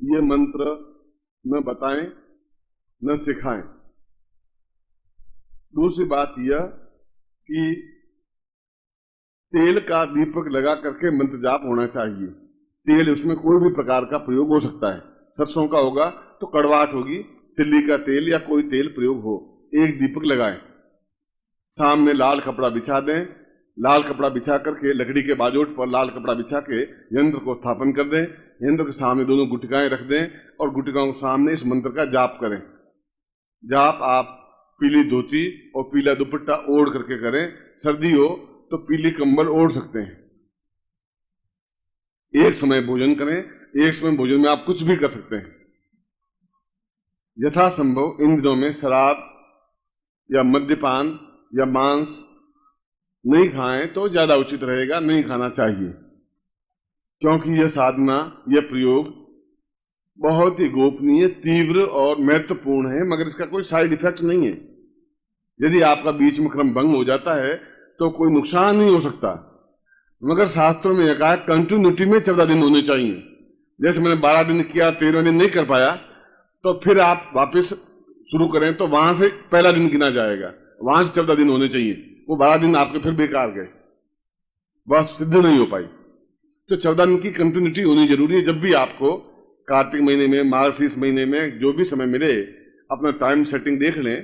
ये मंत्र न बताएं न सिखाएं। दूसरी बात यह कि तेल का दीपक लगा करके मंत्र जाप होना चाहिए। तेल, उसमें कोई भी प्रकार का प्रयोग हो सकता है। सरसों का होगा तो कड़वाहट होगी, तिल्ली का तेल या कोई तेल प्रयोग हो। एक दीपक लगाएं, सामने लाल कपड़ा बिछा दें, लाल कपड़ा बिछा करके लकड़ी के बाजोट पर लाल कपड़ा बिछा के यंत्र को स्थापन कर दें। यंत्र के सामने दोनों गुटिकाएं रख दें और गुटिकाओं के सामने इस मंत्र का जाप करें। जाप आप पीली धोती और पीला दुपट्टा ओढ़ करके करें। सर्दी हो तो पीली कंबल ओढ़ सकते हैं। एक समय भोजन करें। एक समय भोजन में आप कुछ भी कर सकते हैं। यथासंभव इन दिनों में शराब या मद्यपान या मांस नहीं खाएं तो ज्यादा उचित रहेगा। नहीं खाना चाहिए, क्योंकि यह साधना, यह प्रयोग बहुत ही गोपनीय, तीव्र और महत्वपूर्ण है, मगर इसका कोई साइड इफेक्ट नहीं है। यदि आपका बीच में क्रम भंग हो जाता है तो कोई नुकसान नहीं हो सकता, मगर शास्त्रों में कहा कंटिन्यूटी में 14 दिन होने चाहिए। जैसे मैंने 12 दिन किया, 13वें दिन नहीं कर पाया, तो फिर आप वापस शुरू करें तो वहां से पहला दिन गिना जाएगा। वहां से 14 दिन होने चाहिए। वो 12 दिन आपके फिर बेकार गए, बस सिद्ध नहीं हो पाई। तो 14 दिन की कंटिन्यूटी होनी जरूरी है। जब भी आपको कार्तिक महीने में, मार्गशीर्ष महीने में जो भी समय मिले, अपना टाइम सेटिंग देख लें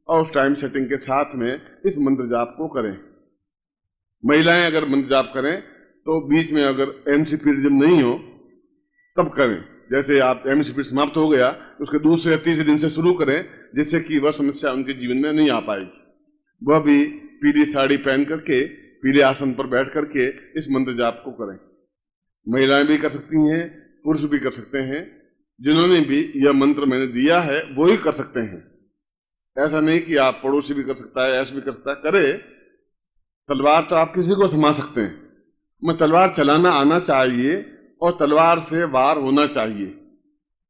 और उस टाइम सेटिंग के साथ में इस मंत्र जाप को करें। महिलाएं अगर मंत्र जाप करें तो बीच में अगर एमसी पीरियड जब नहीं हो तब करें। जैसे आप एमसी पीरियड समाप्त हो गया, उसके दूसरे या तीसरे दिन से शुरू करें, जिससे कि वह समस्या उनके जीवन में नहीं आ पाएगी। वह भी पीली साड़ी पहन करके पीले आसन पर बैठ करके इस मंत्र जाप को करें। महिलाएं भी कर सकती हैं, पुरुष भी कर सकते हैं। जिन्होंने भी यह मंत्र मैंने दिया है वो ही कर सकते हैं। ऐसा नहीं कि आप पड़ोसी भी कर सकता है, ऐसा भी कर सकता है। करे तलवार तो आप किसी को थमा सकते हैं, मैं तलवार चलाना आना चाहिए और तलवार से वार होना चाहिए।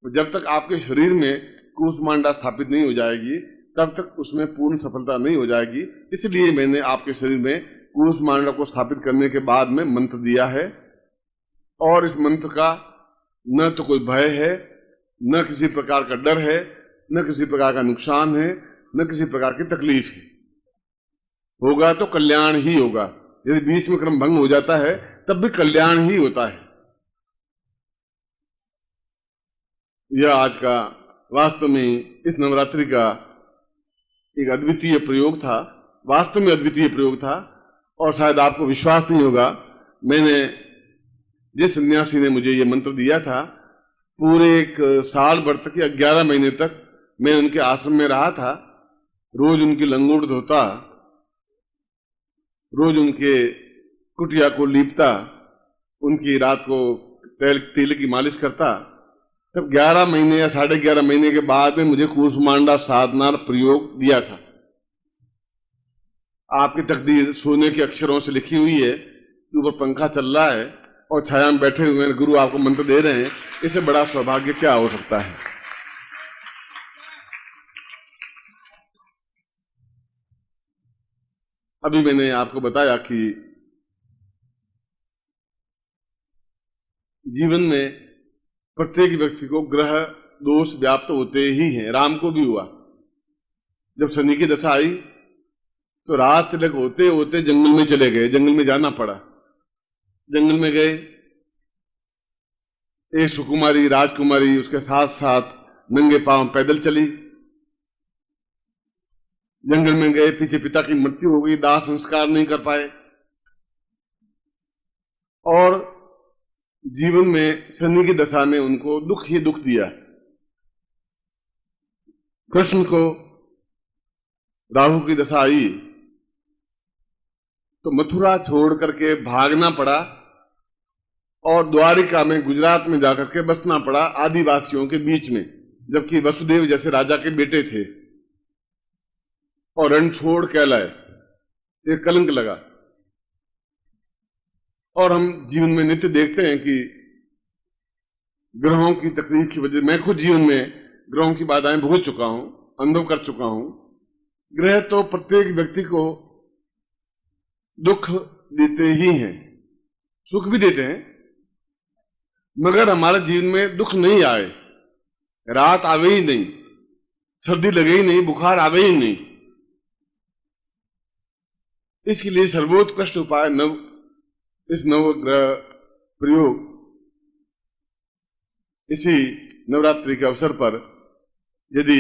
जब तक आपके शरीर में कूष्मांडा स्थापित नहीं हो जाएगी तब तक उसमें पूर्ण सफलता नहीं हो जाएगी। इसलिए मैंने आपके शरीर में कूष्मांडा को स्थापित करने के बाद में मंत्र दिया है। और इस मंत्र का न तो कोई भय है, न किसी प्रकार का डर है, न किसी प्रकार का नुकसान है, न किसी प्रकार की तकलीफ है। होगा तो कल्याण ही होगा। यदि बीच में क्रम भंग हो जाता है तब भी कल्याण ही होता है। यह आज का वास्तव में इस नवरात्रि का एक अद्वितीय प्रयोग था। वास्तव में अद्वितीय प्रयोग था। और शायद आपको विश्वास नहीं होगा, मैंने जिस सन्यासी ने मुझे ये मंत्र दिया था, पूरे एक साल भर तक या 11 महीने तक मैं उनके आश्रम में रहा था। रोज उनकी लंगोट धोता, रोज उनके कुटिया को लीपता, उनकी रात को तेल की मालिश करता। तब 11 महीने या 11.5 महीने के बाद में मुझे कूष्मांडा साधना प्रयोग दिया था। आपकी तकदीर सोने के अक्षरों से लिखी हुई है, ऊपर पंखा चल रहा है और छाया में बैठे हुए हैं, गुरु आपको मंत्र दे रहे हैं। इससे बड़ा सौभाग्य क्या हो सकता है। अभी मैंने आपको बताया कि जीवन में प्रत्येक व्यक्ति को ग्रह दोष व्याप्त होते ही हैं। राम को भी हुआ। जब शनि की दशा आई तो रात तिलक होते होते जंगल में चले गए, जंगल में जाना पड़ा। जंगल में गए, एक सुकुमारी राजकुमारी उसके साथ साथ नंगे पांव पैदल चली। जंगल में गए, पीछे पिता की मृत्यु हो गई, दाह संस्कार नहीं कर पाए और जीवन में शनि की दशा ने उनको दुख ही दुख दिया। कृष्ण को राहु की दशा आई तो मथुरा छोड़ करके भागना पड़ा और द्वारिका में, गुजरात में जाकर के बसना पड़ा आदिवासियों के बीच में, जबकि वसुदेव जैसे राजा के बेटे थे। और रण छोड़ कहलाए, एक कलंक लगा। और हम जीवन में नित्य देखते हैं कि ग्रहों की तकलीफ की वजह, मैं खुद जीवन में ग्रहों की बाधाएं भुगत चुका हूं, अनुभव कर चुका हूं। ग्रह तो प्रत्येक व्यक्ति को दुख देते ही हैं, सुख भी देते हैं, मगर हमारे जीवन में दुख नहीं आए, रात आवे ही नहीं, सर्दी लगे ही नहीं, बुखार आवे ही नहीं, इसके लिए सर्वोत्कृष्ट उपाय इस नवग्रह प्रयोग, इसी नवरात्रि के अवसर पर यदि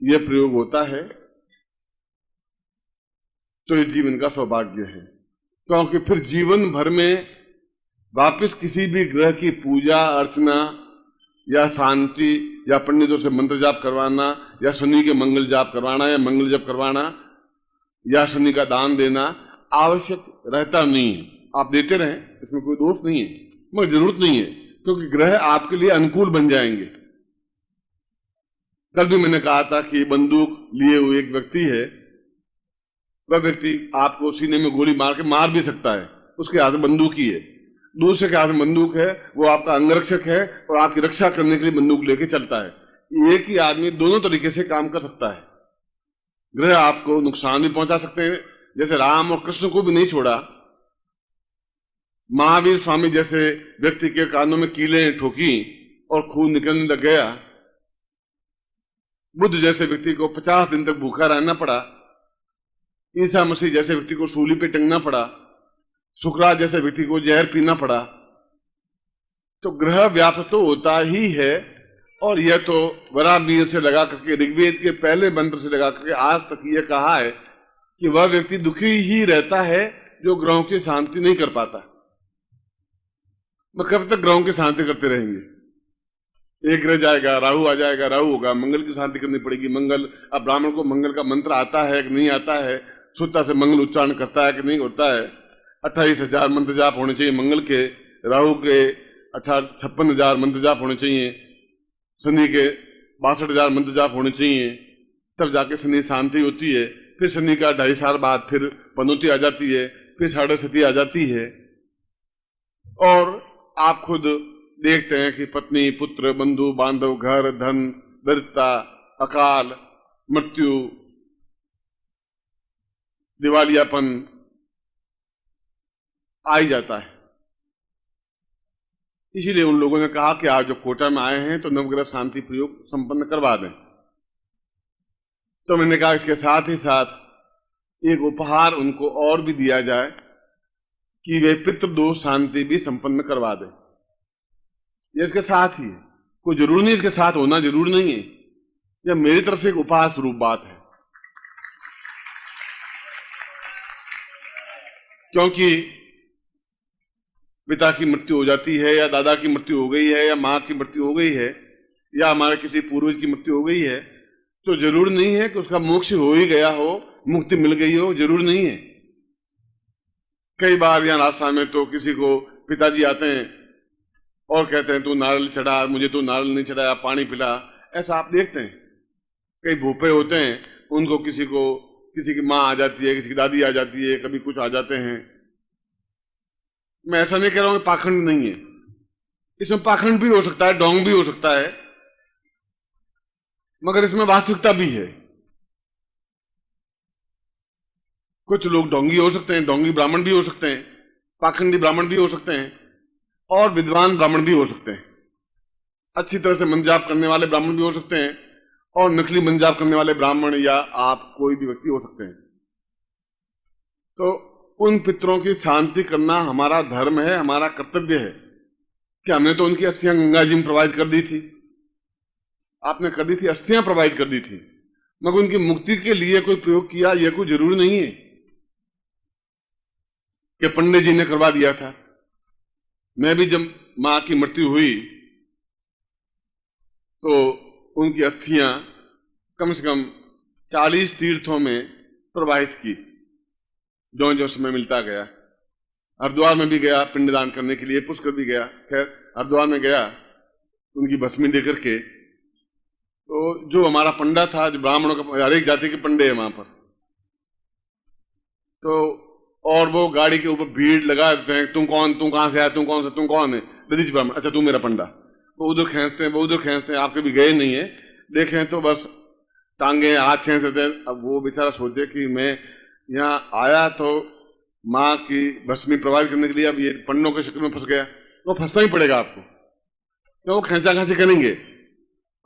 यह प्रयोग होता है तो ये जीवन का सौभाग्य है, क्योंकि फिर जीवन भर में वापस किसी भी ग्रह की पूजा अर्चना या शांति या पंडितों से मंत्र जाप करवाना या शनि के मंगल जाप करवाना या मंगल जप करवाना या शनि का दान देना आवश्यक रहता नहीं है। आप देते रहें, इसमें कोई दोष नहीं है, मगर जरूरत नहीं है, क्योंकि ग्रह आपके लिए अनुकूल बन जाएंगे। कल भी मैंने कहा था कि बंदूक लिए हुए एक व्यक्ति है, वह व्यक्ति आपको सीने में गोली मार के मार भी सकता है, उसके हाथ में बंदूक ही है। दूसरे के हाथ में बंदूक है, वो आपका अंगरक्षक है और आपकी रक्षा करने के लिए बंदूक लेके चलता है। एक ही आदमी दोनों तरीके से काम कर सकता है। ग्रह आपको नुकसान भी पहुंचा सकते हैं, जैसे राम और कृष्ण को भी नहीं छोड़ा। महावीर स्वामी जैसे व्यक्ति के कानों में कीलें ठोकी और खून निकलने लग गया। बुद्ध जैसे व्यक्ति को 50 दिन तक भूखा रहना पड़ा। ईसा मसीह जैसे व्यक्ति को सूली पे टंगना पड़ा। सुकरात जैसे व्यक्ति को जहर पीना पड़ा। तो ग्रह व्याप्त तो होता ही है, और यह तो वराहमिहिर से लगा करके, ऋग्वेद के पहले मंत्र से लगा करके आज तक यह कहा है कि वह व्यक्ति दुखी ही रहता है जो ग्रहों की शांति नहीं कर पाता। कब तक ग्रहों की शांति करते रहेंगे? एक ग्रह जाएगा, राहु आ जाएगा, राहु होगा, मंगल की शांति करनी पड़ेगी। मंगल, अब ब्राह्मण को मंगल का मंत्र आता है कि नहीं आता है, शुद्धता से मंगल उच्चारण करता है कि नहीं होता है। 28,000 मंत्र जाप होने चाहिए मंगल के, राहु के 56,000 मंत्र जाप होने चाहिए, शनि के 62,000 मंत्र जाप होने चाहिए, तब जाके शनि शांति होती है। फिर शनि का 2.5 साल बाद फिर पनौती आ जाती है, फिर साढ़े सती आ जाती है। और आप खुद देखते हैं कि पत्नी, पुत्र, बंधु बांधव, घर, धन, दरिद्रता, अकाल, मृत्यु, दिवालियापन आ ही जाता है। इसीलिए उन लोगों ने कहा कि आप जब कोटा में आए हैं तो नवग्रह शांति प्रयोग संपन्न करवा दें। तो मैंने कहा इसके साथ ही साथ एक उपहार उनको और भी दिया जाए कि वे पितृदोष शांति भी संपन्न करवा दें। ये इसके साथ ही है, कोई जरूर नहीं, इसके साथ होना जरूर नहीं है। यह मेरी तरफ से एक उपहार स्वरूप बात है, क्योंकि पिता की मृत्यु हो जाती है या दादा की मृत्यु हो गई है या माँ की मृत्यु हो गई है या हमारे किसी पूर्वज की मृत्यु हो गई है, तो जरूर नहीं है कि उसका मोक्ष हो ही गया हो, मुक्ति मिल गई हो, जरूर नहीं है। कई बार यहाँ रास्ता में तो किसी को पिताजी आते हैं और कहते हैं तू नारियल चढ़ा, मुझे तो नारियल नहीं चढ़ाया, पानी पिला, ऐसा आप देखते हैं। कई भूपे होते हैं, उनको किसी की माँ आ जाती है, किसी की दादी आ जाती है, कभी कुछ आ जाते हैं। मैं ऐसा नहीं कह रहा हूं कि पाखंड नहीं है, इसमें पाखंड भी हो सकता है, ढोंग भी हो सकता है, मगर इसमें वास्तविकता भी है। कुछ लोग ढोंगी हो सकते हैं, ढोंगी ब्राह्मण भी हो सकते हैं, पाखंडी ब्राह्मण भी हो सकते हैं, और विद्वान ब्राह्मण भी हो सकते हैं। अच्छी तरह से मंत्र जाप करने वाले ब्राह्मण भी हो सकते हैं, और नकली मंत्र जाप करने वाले ब्राह्मण या आप कोई भी व्यक्ति हो सकते हैं। तो उन पितरों की शांति करना हमारा धर्म है, हमारा कर्तव्य है। कि हमने तो उनकी अस्थियां गंगा जी में प्रोवाइड कर दी थी, आपने कर दी थी, अस्थियां प्रोवाइड कर दी थी, मगर उनकी मुक्ति के लिए कोई प्रयोग किया, यह कोई जरूरी नहीं है कि पंडित जी ने करवा दिया था। मैं भी जब मां की मृत्यु हुई तो उनकी अस्थियां कम से कम 40 तीर्थों में प्रवाहित की, जो जो समय मिलता गया। हरिद्वार में भी गया पिंडदान करने के लिए, पुष्कर भी गया। खैर हरिद्वार में गया उनकी भस्मी देकर के, तो जो हमारा पंडा था, जो ब्राह्मणों का, हर एक जाति के पंडे हैं वहां पर, तो और वो गाड़ी के ऊपर भीड़ लगा देते हैं, तुम कौन, तुम कहां से आया, तुम कौन सा, तुम कौन है? दधीच ब्राह्मण, अच्छा तू मेरा पंडा। वो उधर खींचते हैं, वो उधर खींचते हैं, आप कभी गए नहीं है, देखें तो बस टांगे हाथ खींच देते हैं। अब वो बेचारा सोचे कि मैं यहाँ आया तो माँ की भस्मी प्रोवाइड करने के लिए, अब ये पंडों के चक्कर में फंस गया, तो फंसना ही पड़ेगा आपको। तो वो खींचा खींची करेंगे।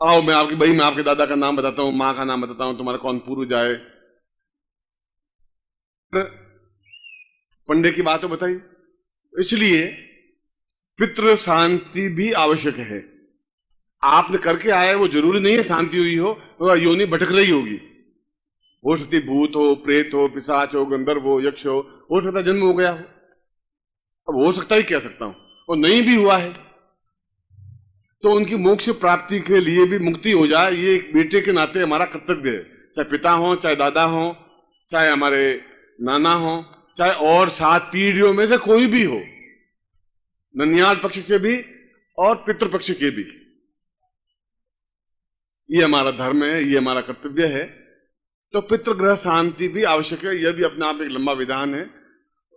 आओ मैं आपके दादा का नाम बताता हूं, माँ का नाम बताता हूं, तुम्हारा कौन पूर्वज आए। पंडे की बात तो बताई। इसलिए पितृ शांति भी आवश्यक है। आपने करके आए वो जरूरी नहीं है शांति हुई हो, तो योनि भटक रही होगी। हो सकती भूत हो, प्रेत हो, पिशाच हो, गंधर्व हो, यक्ष हो सकता जन्म हो गया हो। अब हो सकता ही कह सकता हूं, और नहीं भी हुआ है तो उनकी मोक्ष प्राप्ति के लिए भी मुक्ति हो जाए, ये एक बेटे के नाते हमारा कर्तव्य है। चाहे पिता हो, चाहे दादा हो, चाहे हमारे नाना हो, चाहे और 7 पीढ़ियों में से कोई भी हो, ननियाल पक्ष के भी और पितृपक्ष के भी। ये हमारा धर्म है, ये हमारा कर्तव्य है। तो पितृग्रह शांति भी आवश्यक है। यह भी अपने आप एक लंबा विधान है।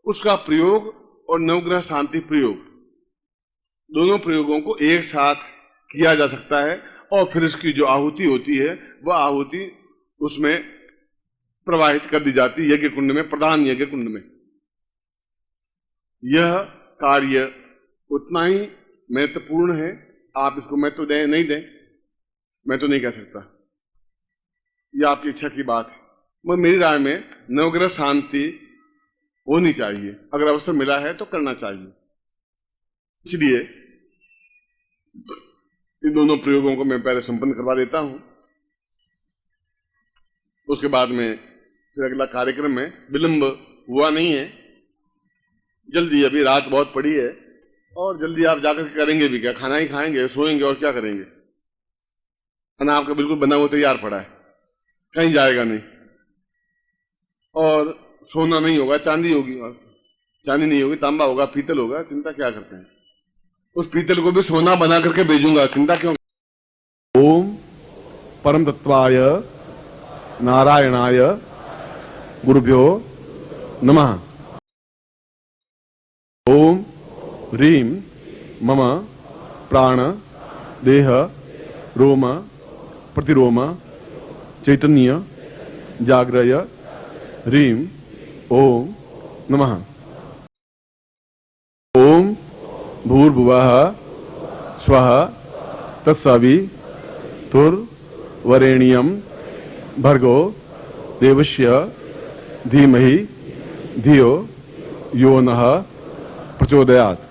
उसका प्रयोग और नवग्रह शांति प्रयोग, दोनों प्रयोगों को एक साथ किया जा सकता है। और फिर इसकी जो आहुति होती है वह आहुति उसमें प्रवाहित कर दी जाती है यज्ञ कुंड में, प्रधान यज्ञ कुंड में। यह कार्य उतना ही महत्वपूर्ण है। आप इसको महत्व दें नहीं दें, मैं तो नहीं कह सकता, यह आपकी इच्छा की बात है। मगर मेरी राय में नवग्रह शांति होनी चाहिए। अगर अवसर मिला है तो करना चाहिए। इसलिए इन दोनों प्रयोगों को मैं पहले संपन्न करवा देता हूं, उसके बाद में फिर अगला कार्यक्रम में विलंब हुआ नहीं है। जल्दी, अभी रात बहुत पड़ी है और जल्दी आप जाकर करेंगे भी क्या? खाना ही खाएंगे, सोएंगे और क्या करेंगे? खाना आपका बिल्कुल बना हुआ तैयार पड़ा है, कहीं जाएगा नहीं। और सोना नहीं होगा, चांदी होगी, चांदी नहीं होगी, तांबा होगा, पीतल होगा, चिंता क्या करते हैं? उस पीतल को भी सोना बना करके भेजूंगा, चिंता क्यों? ओम परम तत्वाय नारायणाय गुरुभ्यो नमः। ओम ह्रीं मम प्राण देह रोम प्रतिरोम चैतन्य जाग्रय ह्रीं ओम नमः। ओम भूर्भुवः स्वः तत्सवितुर्वरेण्यं भर्गो देवस्य धीमहि धियो यो नः प्रचोदयात्।